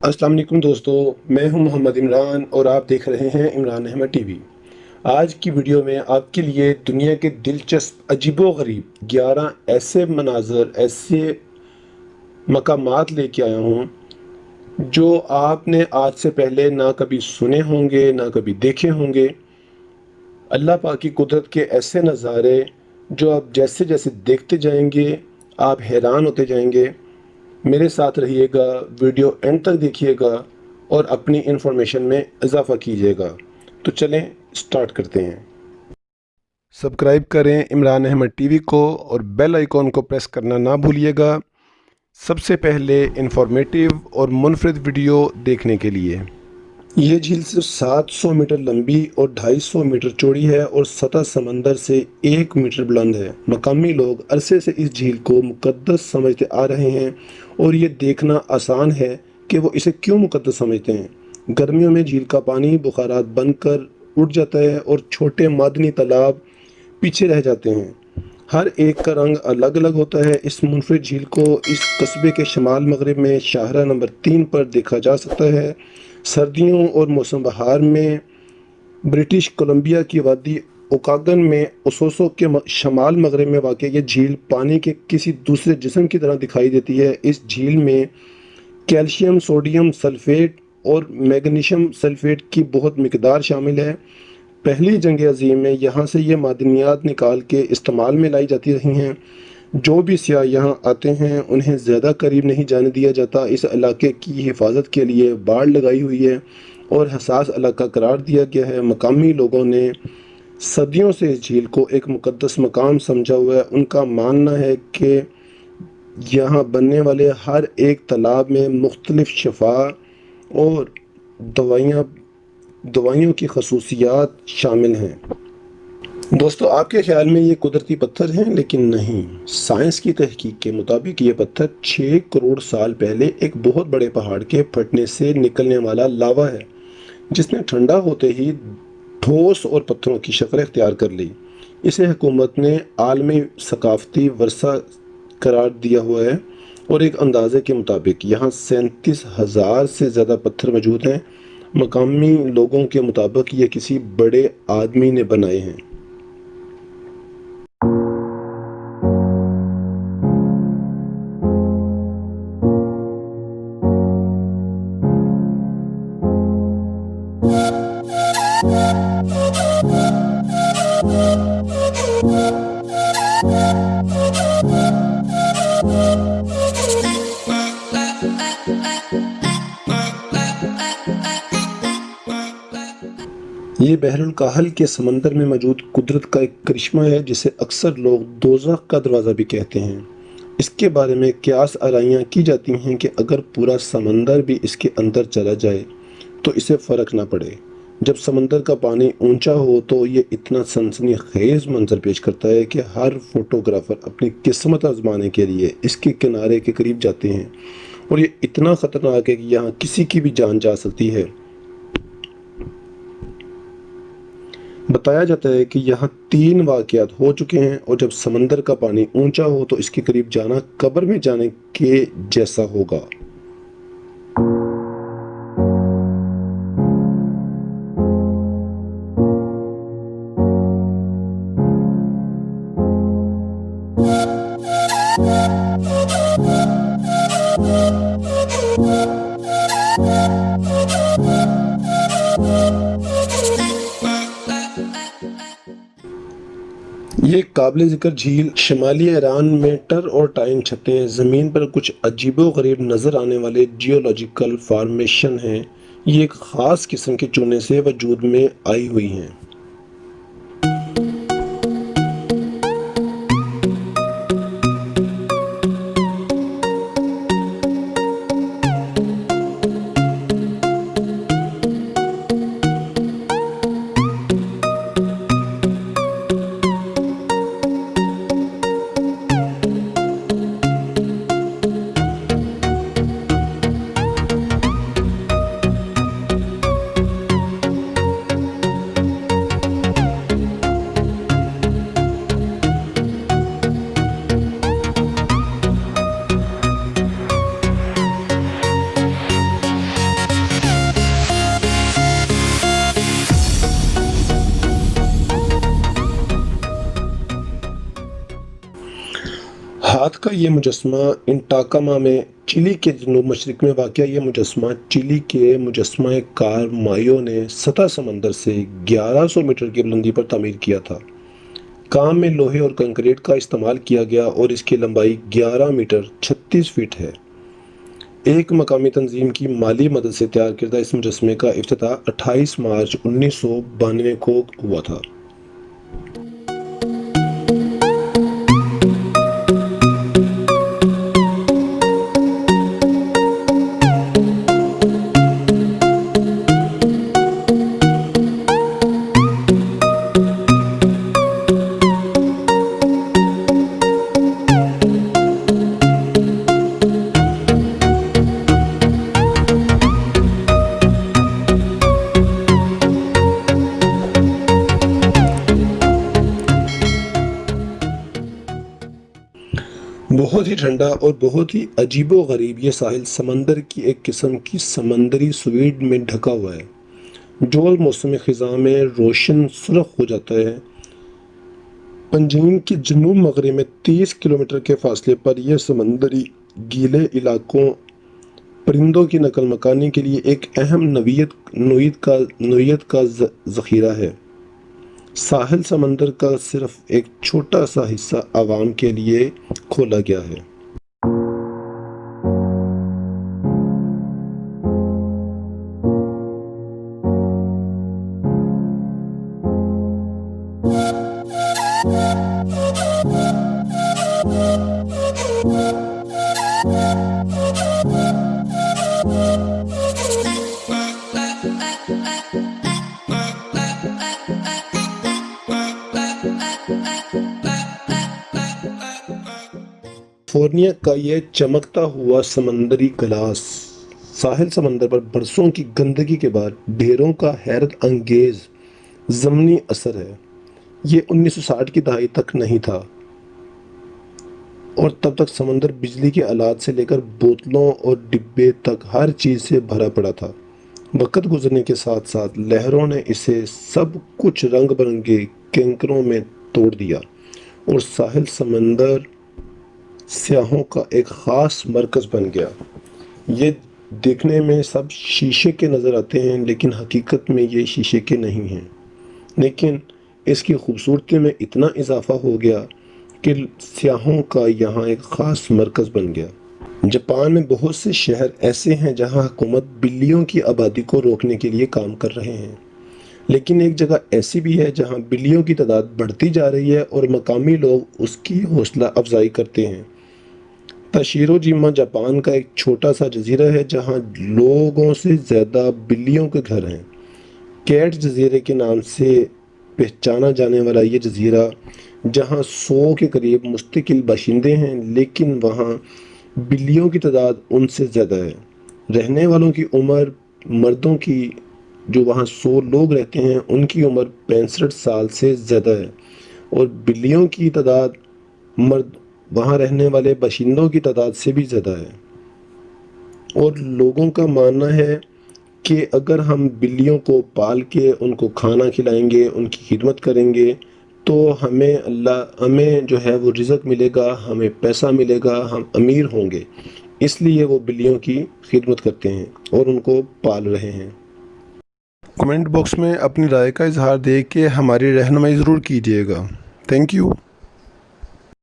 अस्सलाम वालेकुम दोस्तों, मैं हूं मोहम्मद इमरान और आप देख रहे हैं इमरान अहमद टीवी। आज की वीडियो में आपके लिए दुनिया के दिलचस्प अजीबो-गरीब 11 ऐसे मनाज़र, ऐसे मकामात लेके आया हूं जो आपने आज से पहले ना कभी सुने होंगे, ना कभी देखे होंगे। अल्लाह पाक की कुदरत के ऐसे नज़ारे जो आप जैसे-जैसे देखते जाएंगे, आप हैरान होते जाएंगे। मेरे साथ रहिएगा, वीडियो एंड तक देखिएगा और अपनी इन्फॉर्मेशन में इजाफ़ा कीजिएगा। तो चलें स्टार्ट करते हैं। सब्सक्राइब करें इमरान अहमद टीवी को और बेल आइकॉन को प्रेस करना ना भूलिएगा, सबसे पहले इंफॉर्मेटिव और मुनफरिद वीडियो देखने के लिए। ये झील सिर्फ 700 मीटर लंबी और 250 मीटर चौड़ी है और सतह समंदर से 1 मीटर बुलंद है। मकामी लोग अरसे से इस झील को मुकद्दस समझते आ रहे हैं और ये देखना आसान है कि वो इसे क्यों मुकद्दस समझते हैं। गर्मियों में झील का पानी बुखारात बनकर उठ जाता है और छोटे मादनी तालाब पीछे रह जाते हैं। हर एक का रंग अलग अलग होता है। इस मुनफरिद झील को इस कस्बे के शमाल मगरब में शाहरा नंबर 3 पर देखा जा सकता है। सर्दियों और मौसम बहार में ब्रिटिश कोलंबिया की वादी ओकागन में ओसोसो के शमाल मगरब में वाक़ ये झील पानी के किसी दूसरे जिस्म की तरह दिखाई देती है। इस झील में कैल्शियम, सोडियम सल्फेट और मैग्नीशियम सल्फेट की बहुत मिकदार शामिल है। पहली जंग अज़ीम में यहाँ से ये मादनियात निकाल के इस्तेमाल में लाई जाती रही हैं। जो भी सियाह यहाँ आते हैं उन्हें ज़्यादा करीब नहीं जाने दिया जाता। इस इलाके की हिफाजत के लिए बाड़ लगाई हुई है और हसास इलाका करार दिया गया है। मकामी लोगों ने सदियों से इस झील को एक मुकद्दस मकाम समझा हुआ है। उनका मानना है कि यहाँ बनने वाले हर एक तालाब में मुख्तलिफ शफा और दवाइयों की खसूसियात शामिल हैं। दोस्तों, आपके ख्याल में ये कुदरती पत्थर हैं, लेकिन नहीं। साइंस की तहकीक के मुताबिक ये पत्थर 6 करोड़ साल पहले एक बहुत बड़े पहाड़ के फटने से निकलने वाला लावा है, जिसने ठंडा होते ही ठोस और पत्थरों की शक्ल इख्तियार कर ली। इसे हुकूमत ने आलमी सकाफती वर्सा करार दिया हुआ है और एक अंदाजे के मुताबिक यहाँ 37,000 से ज़्यादा पत्थर मौजूद हैं। मकामी लोगों के मुताबिक ये किसी बड़े आदमी ने बनाए हैं। ये बहरुल काहल के समंदर में मौजूद कुदरत का एक करिश्मा है, जिसे अक्सर लोग दोज़ख का दरवाज़ा भी कहते हैं। इसके बारे में क़यास आराइयाँ की जाती हैं कि अगर पूरा समंदर भी इसके अंदर चला जाए तो इसे फ़र्क ना पड़े। जब समंदर का पानी ऊंचा हो तो ये इतना सनसनीखेज़ मंजर पेश करता है कि हर फोटोग्राफ़र अपनी किस्मत आजमाने के लिए इसके किनारे के करीब जाते हैं और ये इतना ख़तरनाक है कि यहाँ किसी की भी जान जा सकती है। बताया जाता है कि यहाँ 3 वाक़यात हो चुके हैं और जब समंदर का पानी ऊंचा हो तो इसके करीब जाना कब्र में जाने के जैसा होगा। ये काबिल ज़िक्र झील शिमाली ईरान में टर और टाइन छतें ज़मीन पर कुछ अजीबो-गरीब नज़र आने वाले जियोलॉजिकल फॉर्मेशन हैं। ये एक ख़ास किस्म के चूने से वजूद में आई हुई हैं। رات کا یہ مجسمہ انٹاکاما میں چلی کے جنوب مشرق میں واقع یہ مجسمہ چلی کے مجسمہ کار مایو نے سطح سمندر سے 1100 میٹر کی بلندی پر تعمیر کیا تھا۔ کام میں لوہے اور کنکریٹ کا استعمال کیا گیا اور اس کی لمبائی 11 میٹر 36 فٹ ہے۔ ایک مقامی تنظیم کی مالی مدد سے تیار کردہ اس مجسمے کا افتتاح 28 مارچ 1992 کو ہوا تھا۔ بہت ہی ٹھنڈا اور بہت ہی عجیب و غریب یہ ساحل سمندر کی ایک قسم کی سمندری سویڈ میں ڈھکا ہوا ہے جو موسم خزاں میں روشن سرخ ہو جاتا ہے۔ پنجیم کے جنوب مغرب میں 30 کلومیٹر کے فاصلے پر یہ سمندری گیلے علاقوں پرندوں کی نقل مکانی کے لیے ایک اہم نوعیت کا ذخیرہ ہے۔ ساحل سمندر کا صرف ایک چھوٹا سا حصہ عوام کے لیے کھولا گیا ہے۔ کیلیفورنیا کا یہ چمکتا ہوا سمندری گلاس ساحل سمندر پر برسوں کی گندگی کے بعد ڈھیروں کا حیرت انگیز ضمنی اثر ہے۔ یہ 1960 کی دہائی تک نہیں تھا اور تب تک سمندر بجلی کے آلات سے لے کر بوتلوں اور ڈبے تک ہر چیز سے بھرا پڑا تھا۔ وقت گزرنے کے ساتھ ساتھ لہروں نے اسے سب کچھ رنگ برنگے کینکروں میں توڑ دیا اور ساحل سمندر سیاحوں کا ایک خاص مرکز بن گیا۔ یہ دیکھنے میں سب شیشے کے نظر آتے ہیں لیکن حقیقت میں یہ شیشے کے نہیں ہیں، لیکن اس کی خوبصورتی میں اتنا اضافہ ہو گیا کہ سیاحوں کا یہاں ایک خاص مرکز بن گیا۔ جاپان میں بہت سے شہر ایسے ہیں جہاں حکومت بلیوں کی آبادی کو روکنے کے لیے کام کر رہے ہیں، لیکن ایک جگہ ایسی بھی ہے جہاں بلیوں کی تعداد بڑھتی جا رہی ہے اور مقامی لوگ اس کی حوصلہ افزائی کرتے ہیں۔ تاشیرو جیما جاپان کا ایک چھوٹا سا جزیرہ ہے جہاں لوگوں سے زیادہ بلیوں کے گھر ہیں۔ کیٹ جزیرے کے نام سے پہچانا جانے والا یہ جزیرہ جہاں 100 کے قریب مستقل باشندے ہیں لیکن وہاں بلیوں کی تعداد ان سے زیادہ ہے۔ رہنے والوں کی عمر مردوں کی جو وہاں 100 لوگ رہتے ہیں ان کی عمر 65 سال سے زیادہ ہے اور بلیوں کی تعداد وہاں رہنے والے باشندوں کی تعداد سے بھی زیادہ ہے۔ اور لوگوں کا ماننا ہے کہ اگر ہم بلیوں کو پال کے ان کو کھانا کھلائیں گے، ان کی خدمت کریں گے تو ہمیں جو ہے وہ رزق ملے گا، ہمیں پیسہ ملے گا، ہم امیر ہوں گے۔ اس لیے وہ بلیوں کی خدمت کرتے ہیں اور ان کو پال رہے ہیں۔ کمنٹ باکس میں اپنی رائے کا اظہار دے کے ہماری رہنمائی ضرور کیجیے گا۔ Thank you.